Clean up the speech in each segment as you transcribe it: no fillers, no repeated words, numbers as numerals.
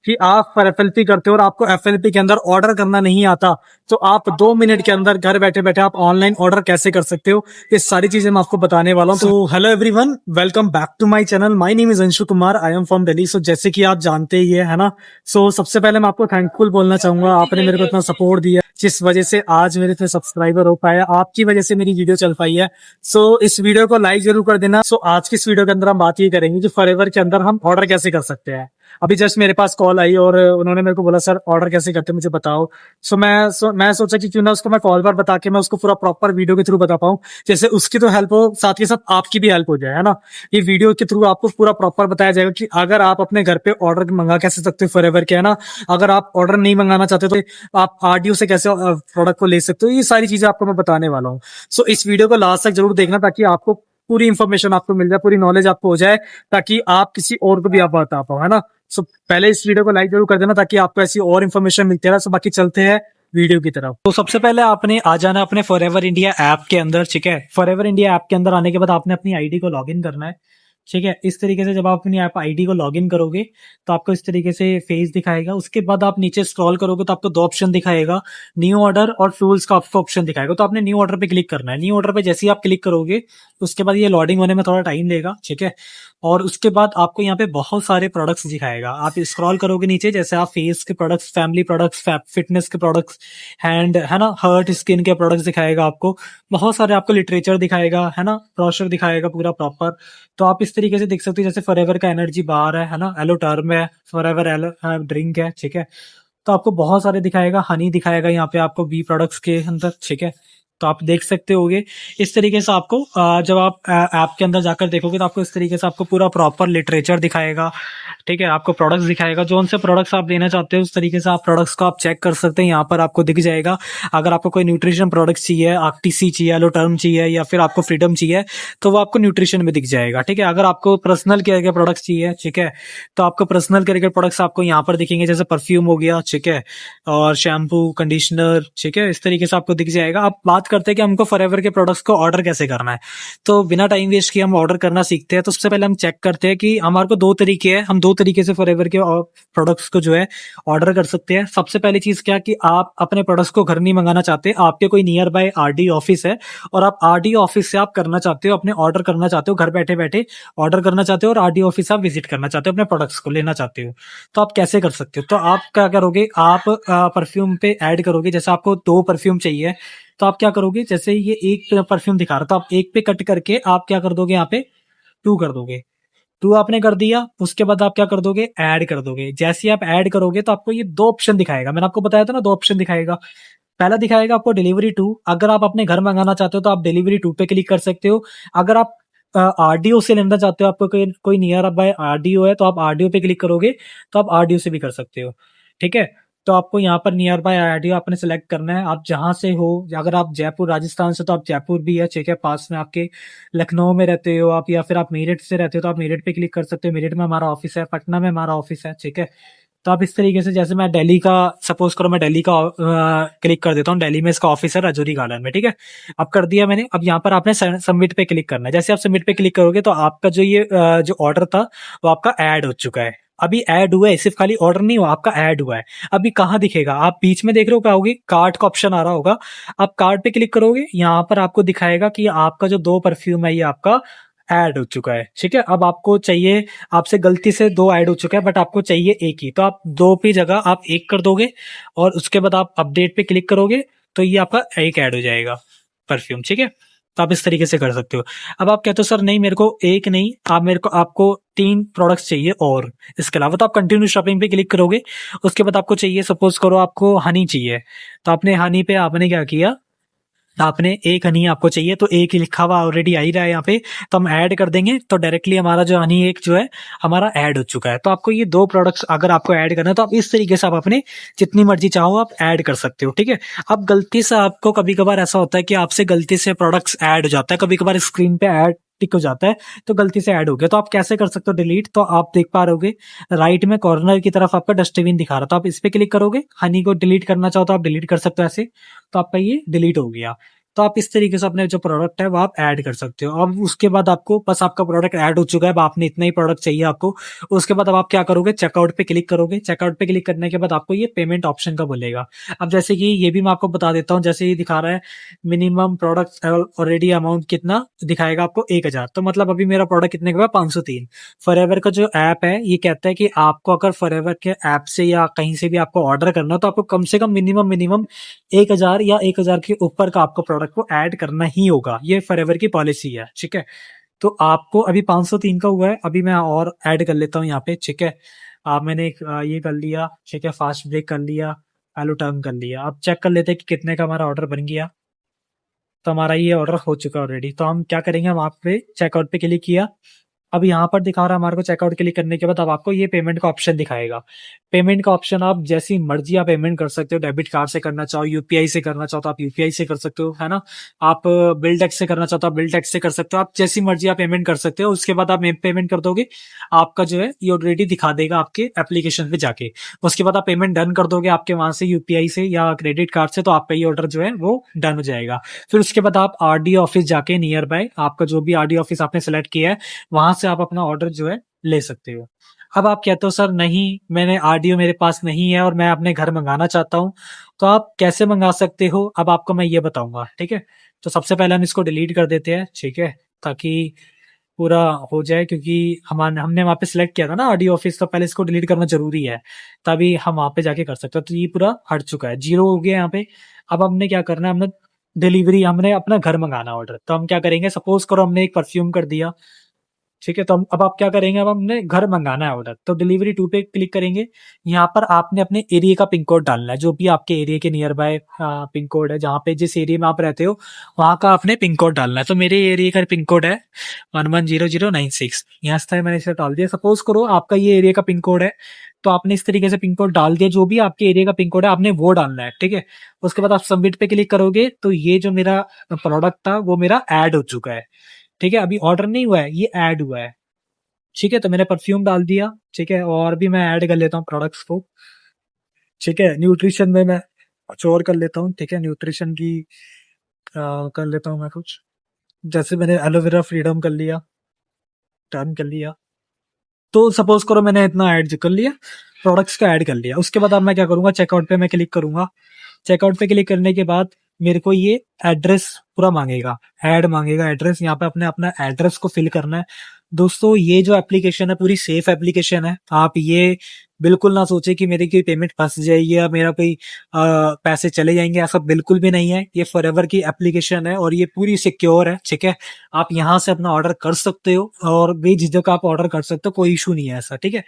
कि आप एफएलपी करते हो और आपको एफएलपी के अंदर ऑर्डर करना नहीं आता, तो आप 2 मिनट के अंदर घर बैठे बैठे आप ऑनलाइन ऑर्डर कैसे कर सकते हो, ये सारी चीजें मैं आपको बताने वाला हूँ। तो hello everyone, welcome back to my channel. My name is Anshu Kumar, I am from Delhi. So जैसे कि आप जानते ही है ना। सो सबसे पहले मैं आपको थैंकफुल बोलना चाहूंगा, आपने मेरे को इतना सपोर्ट दिया जिस वजह से आज मेरे इतने सब्सक्राइबर हो पाया, आपकी वजह से मेरी वीडियो चल पाई है। सो इस वीडियो को लाइक जरूर कर देना। सो आज की इस वीडियो के अंदर हम बात ये करेंगे कि फॉरएवर के अंदर हम ऑर्डर कैसे कर सकते हैं। अभी जस्ट मेरे पास कॉल आई और उन्होंने मेरे को बोला सर ऑर्डर कैसे करते हैं मुझे बताओ। मैं सोचा कि क्यों ना उसको मैं कॉल पर बता के मैं उसको पूरा प्रॉपर वीडियो के थ्रू बता पाऊं, जैसे उसकी तो हेल्प हो साथ के साथ आपकी भी हेल्प हो जाए, है ना। ये वीडियो के थ्रू आपको पूरा प्रॉपर बताया जाएगा कि अगर आप अपने घर पे ऑर्डर मंगा कैसे सकते हो फॉरएवर के, है ना। अगर आप ऑर्डर नहीं मंगाना चाहते तो आप आरडीओ से कैसे प्रोडक्ट को ले सकते हो, ये सारी चीजें आपको मैं बताने वाला हूँ। सो इस वीडियो को लास्ट तक जरूर देखना ताकि आपको पूरी इन्फॉर्मेशन आपको मिल जाए, पूरी नॉलेज आपको हो जाए, ताकि आप किसी और को भी आप बता पाओ, है ना। सो पहले इस वीडियो को लाइक जरूर कर देना ताकि आपको ऐसी और इन्फॉर्मेशन मिलती रहे। सो बाकी चलते हैं वीडियो की तरफ। तो सबसे पहले आपने आ जाना अपने फॉरएवर इंडिया ऐप के अंदर, ठीक है। फॉरएवर इंडिया ऐप के अंदर आने के बाद आपने अपनी आईडी को लॉगिन करना है, ठीक है। इस तरीके से जब आप अपनी ऐप आईडी को लॉगिन करोगे तो आपको इस तरीके से फेस दिखाएगा। उसके बाद आप नीचे स्क्रॉल करोगे तो आपको दो ऑप्शन दिखाएगा, न्यू ऑर्डर और टूल्स का आपको ऑप्शन दिखाएगा। तो आपने न्यू ऑर्डर पे क्लिक करना है। न्यू ऑर्डर पे जैसे ही आप क्लिक करोगे उसके बाद ये लोडिंग होने में थोड़ा टाइम लेगा, ठीक है। और उसके बाद आपको यहाँ पे बहुत सारे प्रोडक्ट्स दिखाएगा। आप स्क्रॉल करोगे नीचे, जैसे आप फेस के प्रोडक्ट्स, फैमिली प्रोडक्ट्स, फिटनेस के प्रोडक्ट्स, हैंड, है ना, हर्ट स्किन के प्रोडक्ट्स दिखाएगा आपको। बहुत सारे आपको लिटरेचर दिखाएगा, है ना, ब्रोशर दिखाएगा पूरा प्रॉपर। तो आप इस तरीके से देख सकते हो, जैसे फॉरएवर का एनर्जी बार है ना, एलो टर्म है, फॉरएवर एलो ड्रिंक है, ठीक है। तो आपको बहुत सारे दिखाएगा, हनी दिखाएगा यहाँ पे आपको बी प्रोडक्ट्स के अंदर, ठीक है। तो आप देख सकते होगे इस तरीके से आपको जब आप ऐप के अंदर जाकर देखोगे तो आपको इस तरीके से आपको पूरा प्रॉपर लिटरेचर दिखाएगा, ठीक है। आपको प्रोडक्ट्स दिखाएगा, जो उनसे प्रोडक्ट्स आप लेना चाहते हो उस तरीके से आप प्रोडक्ट्स को आप चेक कर सकते हैं। यहाँ पर आपको दिख जाएगा। अगर आपको कोई न्यूट्रिशन प्रोडक्ट्स चाहिए, आरटीसी चाहिए, एलो टर्म चाहिए, या फिर आपको फ्रीडम चाहिए, तो वो आपको न्यूट्रिशन में दिख जाएगा, ठीक है। अगर आपको पर्सनल केयर के प्रोडक्ट्स चाहिए, ठीक है, तो आपको पर्सनल केयर के प्रोडक्ट्स आपको यहाँ पर दिखेंगे, जैसे परफ्यूम हो गया, ठीक है, और शैम्पू, कंडीशनर, ठीक है। इस तरीके से आपको दिख जाएगा। अब बात करते हैं कि हमको फॉरएवर के प्रोडक्ट्स को ऑर्डर कैसे करना है। तो बिना टाइम वेस्ट किए हम ऑर्डर करना सीखते हैं। तो सबसे पहले हम चेक करते हैं कि हमारे को दो तरीके हैं, हम दो तरीके से फॉरएवर के प्रोडक्ट्स को जो है ऑर्डर कर सकते हैं। सबसे पहली चीज क्या कि आप अपने प्रोडक्ट्स को घर नहीं मंगाना चाहते, आपके कोई नियर बाय आरडी ऑफिस है और आप आरडी ऑफिस से आप करना चाहते हो, अपने ऑर्डर करना चाहते हो, घर बैठे बैठे ऑर्डर करना चाहते हो और आरडी ऑफिस आप विजिट करना चाहते हो, अपने प्रोडक्ट्स को लेना चाहते हो। तो आप कैसे कर सकते हो? तो आप क्या करोगे, आप परफ्यूम पे ऐड करोगे। जैसे आपको 2 परफ्यूम चाहिए तो आप क्या करोगे, जैसे ये एक परफ्यूम दिखा रहा था, आप एक पे कट करके आप क्या कर दोगे, यहाँ पे 2 कर दोगे। 2 आपने कर दिया, उसके बाद आप क्या कर दोगे, ऐड कर दोगे। जैसे ही आप ऐड करोगे तो आपको ये 2 ऑप्शन दिखाएगा। मैंने आपको बताया था ना 2 ऑप्शन दिखाएगा। पहला दिखाएगा आपको डिलीवरी टू, अगर आप अपने घर मंगाना चाहते हो तो आप डिलीवरी टू पे क्लिक कर सकते हो। अगर आप आरडीओ से लेना चाहते हो, आपको कोई नियर बाय आरडीओ है तो आप आरडीओ पे क्लिक करोगे तो आप आरडीओ से भी कर सकते हो, ठीक है। तो आपको यहाँ पर नियर बाय आरडीओ आपने सेलेक्ट करना है, आप जहां से हो। अगर आप जयपुर राजस्थान से तो आप जयपुर भी है, ठीक है, पास में आपके। लखनऊ में रहते हो आप या फिर आप मेरठ से रहते हो तो आप मेरठ पे क्लिक कर सकते हो। मेरठ में हमारा ऑफिस है, पटना में हमारा ऑफिस है, ठीक है। तो आप इस तरीके से, जैसे मैं दिल्ली का, सपोज करो मैं दिल्ली का क्लिक कर देता हूँ, दिल्ली में इसका ऑफिस है राजौरी गार्डन में, ठीक है। अब कर दिया मैंने। अब यहाँ पर आपने सबमिट पे क्लिक करना है। जैसे आप सबमिट पे क्लिक करोगे तो आपका जो ये जो ऑर्डर था वो आपका ऐड हो चुका है। अभी ऐड हुआ है, सिर्फ खाली ऑर्डर नहीं हुआ, आपका ऐड हुआ है। अभी कहाँ दिखेगा, आप बीच में देख रहे हो क्या होगी, कार्ट का ऑप्शन आ रहा होगा। आप कार्ट पे क्लिक करोगे, यहाँ पर आपको दिखाएगा कि आपका जो 2 परफ्यूम है ये आपका ऐड हो चुका है, ठीक है। अब आपको चाहिए, आपसे गलती से 2 ऐड हो चुका है बट आपको चाहिए एक ही, तो आप 2 की जगह आप 1 कर दोगे और उसके बाद आप अपडेट पे क्लिक करोगे तो ये आपका 1 ऐड हो जाएगा परफ्यूम, ठीक है। तो आप इस तरीके से कर सकते हो। अब आप कहते हो सर नहीं मेरे को 1 नहीं, आप मेरे को आपको 3 प्रोडक्ट्स चाहिए और इसके अलावा, तो आप कंटिन्यू शॉपिंग पे क्लिक करोगे। उसके बाद आपको चाहिए, सपोज करो आपको हनी चाहिए, तो आपने हनी पे आपने क्या किया, आपने 1 हनी आपको चाहिए तो 1 ही लिखा हुआ ऑलरेडी आ ही रहा है यहाँ पे, तो हम ऐड कर देंगे तो डायरेक्टली हमारा जो हनी 1 जो है हमारा ऐड हो चुका है। तो आपको ये 2 प्रोडक्ट्स अगर आपको ऐड करना है तो आप इस तरीके से आप अपने जितनी मर्जी चाहो आप ऐड कर सकते हो, ठीक है। अब गलती से आपको कभी कभार ऐसा होता है कि आपसे गलती से प्रोडक्ट्स ऐड हो जाता है, कभी कभार स्क्रीन पे ऐड टिक हो जाता है तो गलती से ऐड हो गया, तो आप कैसे कर सकते हो डिलीट। तो आप देख पा रहोगे राइट में कॉर्नर की तरफ आपका डस्टबिन दिखा रहा था, आप इस पे क्लिक करोगे, हनी को डिलीट करना चाहो तो आप डिलीट कर सकते हो ऐसे, तो आपका ये डिलीट हो गया। तो तो आप इस तरीके से अपने जो प्रोडक्ट है वो आप ऐड कर सकते हो। अब उसके बाद आपको बस आपका प्रोडक्ट ऐड हो चुका है, अब आपने इतना ही प्रोडक्ट चाहिए आपको। उसके बाद अब आप क्या करोगे, चेकआउट पे क्लिक करोगे। चेकआउट पे क्लिक करने के बाद आपको ये पेमेंट ऑप्शन का बोलेगा। अब जैसे कि ये भी मैं आपको बता देता हूँ, जैसे ये दिखा रहा है मिनिमम प्रोडक्ट ऑलरेडी अमाउंट कितना दिखाएगा आपको 1000, तो मतलब अभी मेरा प्रोडक्ट कितने का है 503। फॉरएवर का जो ऐप है ये कहता है कि आपको अगर फॉरएवर के ऐप से या कहीं से भी आपको ऑर्डर करना हो तो आपको कम से कम मिनिमम 1000 या 1000 के ऊपर का आपको प्रोडक्ट को ऐड करना ही होगा। ये फॉरएवर की पॉलिसी है, ठीक है। तो आपको अभी 503 का हुआ है, अभी मैं और ऐड कर लेता हूँ यहाँ पे, ठीक है। मैंने एक ये कर लिया, ठीक है, फास्ट ब्रेक कर लिया, आलू टर्न कर लिया। अब चेक कर लेते हैं कि कितने का हमारा ऑर्डर बन गया। तो हमारा ये ऑर्डर हो चुका है ऑलरेडी। तो हम क्या करेंगे, हम आप पे चेकआउट पे क्लिक किया। अब यहाँ पर दिखा रहा है हमारे को चेकआउट क्लिक करने के बाद अब आपको ये पेमेंट का ऑप्शन दिखाएगा। पेमेंट का ऑप्शन आप जैसी मर्जी आप पेमेंट कर सकते हो, डेबिट कार्ड से करना चाहो, यूपीआई से करना चाहो तो आप यूपीआई से कर सकते हो, है ना। आप बिल टैक्स से करना चाहते हो आप बिल टैक्स से कर सकते हो, आप जैसी मर्जी आप पेमेंट कर सकते हो। उसके बाद आप पेमेंट कर दोगे, आपका जो है ये ऑलरेडी दिखा देगा आपके एप्लीकेशन पे जाके। उसके बाद आप पेमेंट डन कर दोगे आपके वहां से यूपीआई से या क्रेडिट कार्ड से, तो आपका ये ऑर्डर जो है वो डन हो जाएगा। फिर उसके बाद आप आरडी ऑफिस जाके नियर बाय आपका जो भी आरडी ऑफिस आपने सेलेक्ट किया है वहां से आप अपना ऑर्डर जो है ले सकते हो। अब आप कहते हो सर नहीं, मैंने आरडीओ मेरे पास नहीं है और मैं अपने घर मंगाना चाहता हूँ, तो आप कैसे मंगा सकते हो, अब आपको मैं ये बताऊंगा, ठीक है। तो सबसे पहले हम इसको डिलीट कर देते हैं, ठीक है, ताकि पूरा हो जाए, क्योंकि हमने वहां पे सिलेक्ट किया था ना आरडीओ ऑफिस, तो पहले इसको डिलीट करना जरूरी है, तभी हम वहां पे जाके कर सकते हो। तो ये पूरा हट चुका है, जीरो हो गया यहाँ पे। अब हमने क्या करना है, हमने डिलीवरी, हमने अपना घर मंगाना ऑर्डर, तो हम क्या करेंगे, सपोज करो हमने एक परफ्यूम कर दिया, ठीक है। तो हम अब आप क्या करेंगे, अब हमने घर मंगाना है ऑर्डर, तो डिलीवरी टू पे क्लिक करेंगे। यहाँ पर आपने अपने एरिया का पिन कोड डालना है, जो भी आपके एरिया के नियर बाय पिन कोड है, जहाँ पे जिस एरिया में आप रहते हो वहाँ का आपने पिन कोड डालना है। तो मेरे एरिया का पिन कोड है 110096, यहाँ से मैंने इसे डाल दिया। सपोज करो आपका ये एरिया का पिन कोड है, तो आपने इस तरीके से पिन कोड डाल दिया, जो भी आपके एरिया का पिन कोड है आपने वो डालना है, ठीक है। उसके बाद आप सबमिट पे क्लिक करोगे तो ये जो मेरा प्रोडक्ट था वो मेरा ऐड हो चुका है, ठीक है। अभी ऑर्डर नहीं हुआ है, ये ऐड हुआ है, ठीक है। तो मैंने परफ्यूम डाल दिया, ठीक है, और भी मैं ऐड कर लेता हूँ प्रोडक्ट्स को, ठीक है। न्यूट्रिशन में मैं कुछ और कर लेता हूँ, ठीक है, न्यूट्रिशन की कर लेता हूँ मैं कुछ, जैसे मैंने एलोवेरा फ्रीडम कर लिया, टर्न कर लिया। तो सपोज करो मैंने इतना ऐड कर लिया, प्रोडक्ट्स का ऐड कर लिया। उसके बाद अब मैं क्या करूंगा, चेकआउट पे मैं क्लिक करूंगा। चेकआउट पे क्लिक करने के बाद मेरे को ये एड्रेस पूरा मांगेगा, ऐड मांगेगा एड्रेस, यहाँ पे अपने अपना एड्रेस को फिल करना है। दोस्तों ये जो एप्लीकेशन है पूरी सेफ एप्लीकेशन है, आप ये बिल्कुल ना सोचे कि मेरी कोई पेमेंट फंस जाएगी या मेरा कोई पैसे चले जाएंगे, ऐसा बिल्कुल भी नहीं है। ये फॉरएवर की एप्लीकेशन है और ये पूरी सिक्योर है, ठीक है। आप यहाँ से अपना ऑर्डर कर सकते हो और बेझिझक आप ऑर्डर कर सकते हो, कोई इशू नहीं है ऐसा, ठीक है।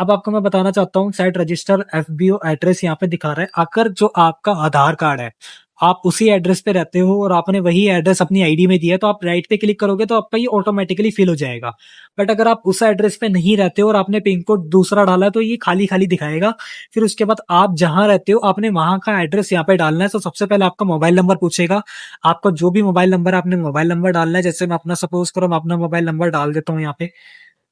अब आपको मैं बताना चाहता हूँ, साइट रजिस्टर एफबीओ एड्रेस यहाँ पे दिखा रहा है। अगर जो आपका आधार कार्ड है आप उसी एड्रेस पे रहते हो और आपने वही एड्रेस अपनी आईडी में दिया है, तो आप राइट पे क्लिक करोगे तो आपका ये ऑटोमेटिकली फिल हो जाएगा। बट अगर आप उस एड्रेस पे नहीं रहते हो और आपने पिन कोड दूसरा डाला है तो ये खाली खाली दिखाएगा। फिर उसके बाद आप जहां रहते हो आपने वहां का एड्रेस यहाँ पे डालना है। तो सबसे पहले आपका मोबाइल नंबर पूछेगा, आपका जो भी मोबाइल नंबर है आपने मोबाइल नंबर डालना है। जैसे मैं अपना सपोज करो मैं अपना मोबाइल नंबर डाल देता हूँ यहाँ पे,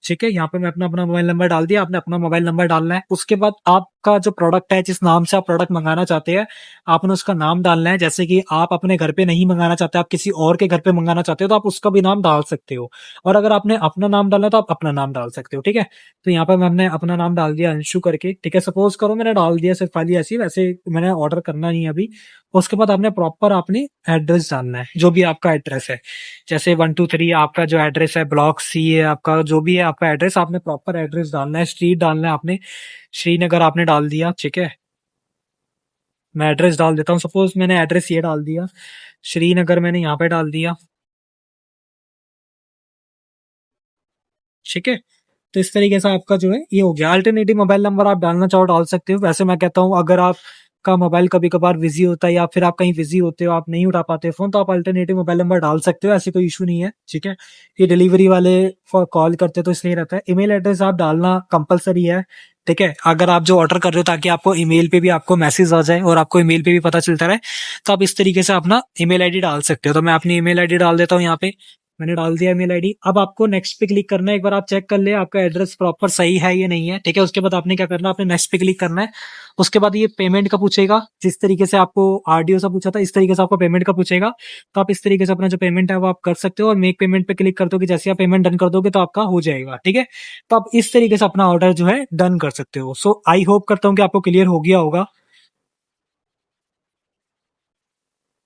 ठीक है। यहाँ पे मैं अपना अपना मोबाइल नंबर डाल दिया, आपने अपना मोबाइल नंबर डालना है। उसके बाद आपका जो प्रोडक्ट है, जिस नाम से आप प्रोडक्ट मंगाना चाहते हैं, आपने उसका नाम डालना है। जैसे कि आप अपने घर पे नहीं मंगाना चाहते, आप किसी और के घर पे मंगाना चाहते हो, तो आप उसका भी नाम डाल सकते हो। और अगर आपने अपना नाम डालना है तो आप अपना नाम डाल सकते हो, ठीक है। तो यहाँ पर मैंने अपना नाम डाल दिया अंशु करके, ठीक है। सपोज करो मैंने डाल दिया सिर्फ खाली ऐसी, वैसे मैंने ऑर्डर करना नहीं है अभी। उसके बाद आपने प्रॉपर अपनी एड्रेस डालना है, जो भी आपका एड्रेस है। जैसे 123 आपका जो एड्रेस है, ब्लॉक सी है आपका, जो भी है आपका एड्रेस, आपने प्रॉपर एड्रेस डालना है। स्ट्रीट डालना है आपने, श्रीनगर आपने डाल दिया, ठीक है। मैं एड्रेस डाल देता हूँ, सपोज मैंने एड्रेस ये डाल दिया, श्रीनगर मैंने यहाँ पे डाल दिया, ठीक है। तो इस तरीके से आपका जो है ये हो गया। अल्टरनेटिव मोबाइल नंबर आप डालना चाहो डाल सकते हो। वैसे मैं कहता हूँ अगर आप का मोबाइल कभी कभार बिजी होता है या फिर आप कहीं बिजी होते हो, आप नहीं उठा पाते फोन, तो आप अल्टरनेटिव मोबाइल नंबर डाल सकते हो, ऐसे कोई इशू नहीं है, ठीक है। ये डिलीवरी वाले कॉल करते तो इसलिए रहता है। ईमेल एड्रेस आप डालना कंपलसरी है, ठीक है। अगर आप जो ऑर्डर कर रहे हो ताकि आपको ईमेल पे भी आपको मैसेज आ जाए और आपको ईमेल पे भी पता चलता रहे, तो आप इस तरीके से अपना ईमेल आईडी डाल सकते हो। तो मैं अपनी ईमेल आईडी डाल देता हूँ यहाँ पे, मैंने डाल दिया ईमेल आईडी। अब आपको नेक्स्ट पे क्लिक करना है। एक बार आप चेक कर ले आपका एड्रेस प्रॉपर सही है या नहीं है, ठीक है। उसके बाद आपने क्या करना है, आपने नेक्स्ट पे क्लिक करना है। उसके बाद ये पेमेंट का पूछेगा, जिस तरीके से आपको आरडीओ से पूछा था इस तरीके से आपको पेमेंट का पूछेगा। तो आप इस तरीके से अपना जो पेमेंट है वो आप कर सकते हो, और मेक पेमेंट पे क्लिक कर दोगे, जैसे आप पेमेंट डन कर दोगे तो आपका हो जाएगा, ठीक है। तो आप इस तरीके से अपना ऑर्डर जो है डन कर सकते हो। सो आई होप करता हूँ कि आपको क्लियर हो गया होगा।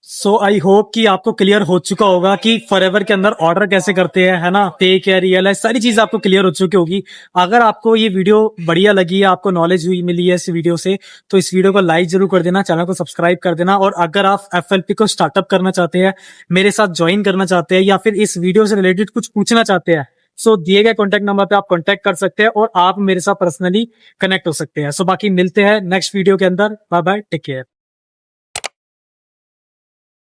सो आई होप कि आपको क्लियर हो चुका होगा कि फॉरएवर के अंदर ऑर्डर कैसे करते हैं, है ना। फेक है, रियल है, सारी चीज आपको क्लियर हो चुकी होगी। अगर आपको ये वीडियो बढ़िया लगी है, आपको नॉलेज हुई मिली है इस वीडियो से, तो इस वीडियो को लाइक जरूर कर देना, चैनल को सब्सक्राइब कर देना। और अगर आप एफएलपी को स्टार्टअप करना चाहते हैं, मेरे साथ ज्वाइन करना चाहते हैं, या फिर इस वीडियो से रिलेटेड कुछ पूछना चाहते हैं, सो दिए गए कॉन्टैक्ट नंबर पे आप कॉन्टैक्ट कर सकते हैं और आप मेरे साथ पर्सनली कनेक्ट हो सकते हैं। सो बाकी मिलते हैं नेक्स्ट वीडियो के अंदर। Bye bye, take care.